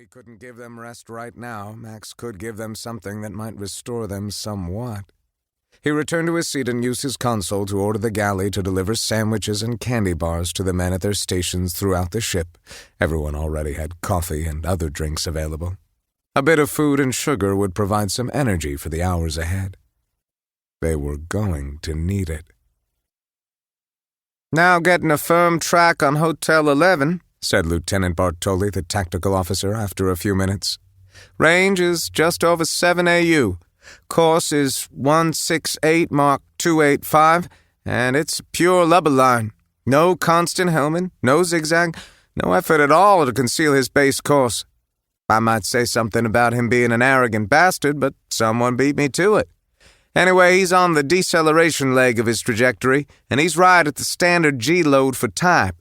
he couldn't give them rest right now, Max could give them something that might restore them somewhat. He returned to his seat and used his console to order the galley to deliver sandwiches and candy bars to the men at their stations throughout the ship. Everyone already had coffee and other drinks available. A bit of food and sugar would provide some energy for the hours ahead. They were going to need it. "Now getting a firm track on Hotel 11, said Lieutenant Bartoli, the tactical officer, after a few minutes. "Range is just over 7 AU. Course is 168 Mach 285, and it's pure lubber line. No constant helming, no zigzag, no effort at all to conceal his base course. I might say something about him being an arrogant bastard, but someone beat me to it. Anyway, he's on the deceleration leg of his trajectory, and he's right at the standard G-load for type.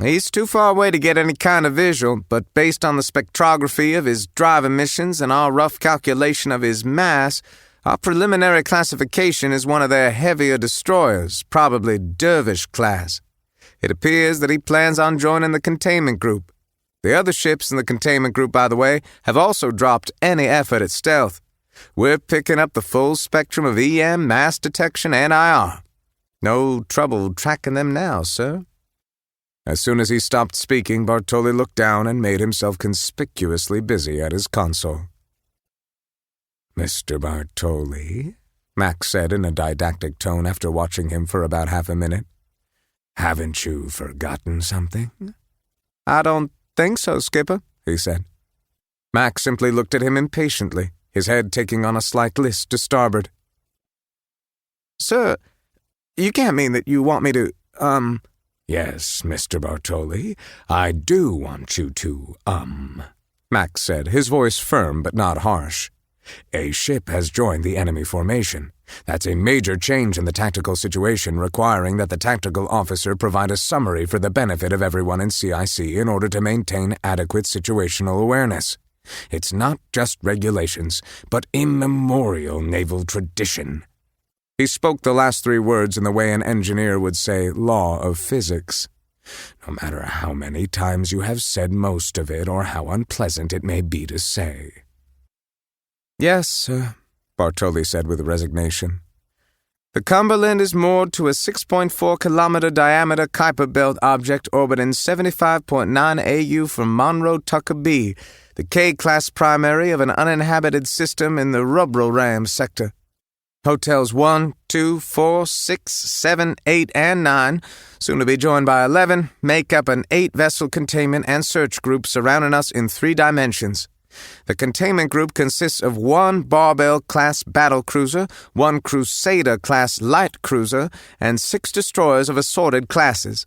He's too far away to get any kind of visual, but based on the spectrography of his drive emissions and our rough calculation of his mass, our preliminary classification is one of their heavier destroyers, probably Dervish class. It appears that he plans on joining the containment group. The other ships in the containment group, by the way, have also dropped any effort at stealth. We're picking up the full spectrum of EM, mass detection, and IR. No trouble tracking them now, sir." As soon as he stopped speaking, Bartoli looked down and made himself conspicuously busy at his console. "Mr. Bartoli," Max said in a didactic tone after watching him for about half a minute, "haven't you forgotten something?" "I don't think so, Skipper," he said. Max simply looked at him impatiently, his head taking on a slight list to starboard. "Sir, you can't mean that you want me to, "Yes, Mr. Bartoli, I do want you to, Max said, his voice firm but not harsh. "A ship has joined the enemy formation. That's a major change in the tactical situation, requiring that the tactical officer provide a summary for the benefit of everyone in CIC in order to maintain adequate situational awareness. It's not just regulations, but immemorial naval tradition." He spoke the last 3 words in the way an engineer would say law of physics. "No matter how many times you have said most of it or how unpleasant it may be to say." "Yes, sir," Bartoli said with resignation. "The Cumberland is moored to a 6.4-kilometer diameter Kuiper Belt object orbiting 75.9 AU from Monroe Tucker B, the K-class primary of an uninhabited system in the Rubroram sector. Hotels 1, 2, 4, 6, 7, 8, and 9, soon to be joined by 11, make up an 8-vessel containment and search group surrounding us in 3 dimensions. The containment group consists of 1 Barbell-class battlecruiser, 1 Crusader-class light cruiser, and 6 destroyers of assorted classes.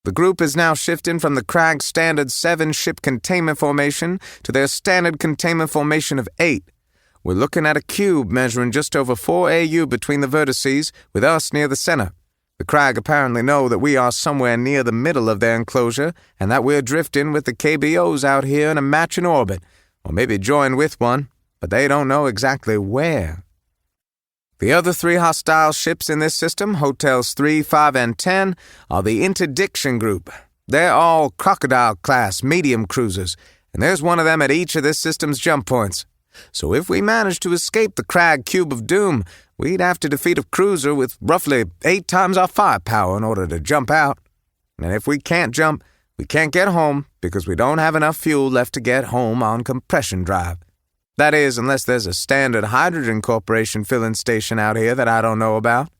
The group is now shifting from the Krag standard 7-ship containment formation to their standard containment formation of 8. We're looking at a cube measuring just over 4 AU between the vertices, with us near the center. The Krag apparently know that we are somewhere near the middle of their enclosure, and that we're drifting with the KBOs out here in a matching orbit, or maybe join with one, but they don't know exactly where. The other 3 hostile ships in this system, Hotels 3, 5, and 10, are the Interdiction Group. They're all Crocodile-class medium cruisers, and there's one of them at each of this system's jump points. So if we manage to escape the Krag Cube of Doom, we'd have to defeat a cruiser with roughly 8 times our firepower in order to jump out. And if we can't jump, we can't get home because we don't have enough fuel left to get home on compression drive. That is, unless there's a Standard Hydrogen Corporation filling station out here that I don't know about.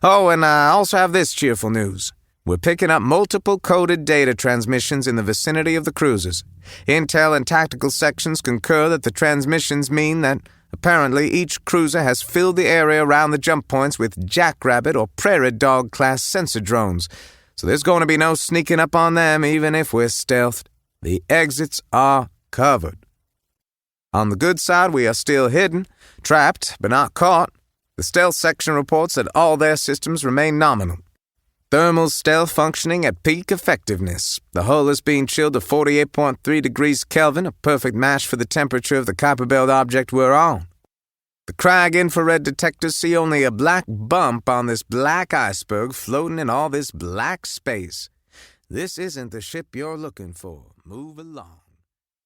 Oh, and I also have this cheerful news. We're picking up multiple coded data transmissions in the vicinity of the cruisers. Intel and tactical sections concur that the transmissions mean that, apparently, each cruiser has filled the area around the jump points with Jackrabbit or Prairie Dog-class sensor drones, so there's going to be no sneaking up on them even if we're stealthed. The exits are covered. On the good side, we are still hidden, trapped, but not caught. The stealth section reports that all their systems remain nominal. Thermal stealth functioning at peak effectiveness. The hull is being chilled to 48.3 degrees Kelvin, a perfect match for the temperature of the Kuiper Belt object we're on. The Krag infrared detectors see only a black bump on this black iceberg floating in all this black space. This isn't the ship you're looking for. Move along.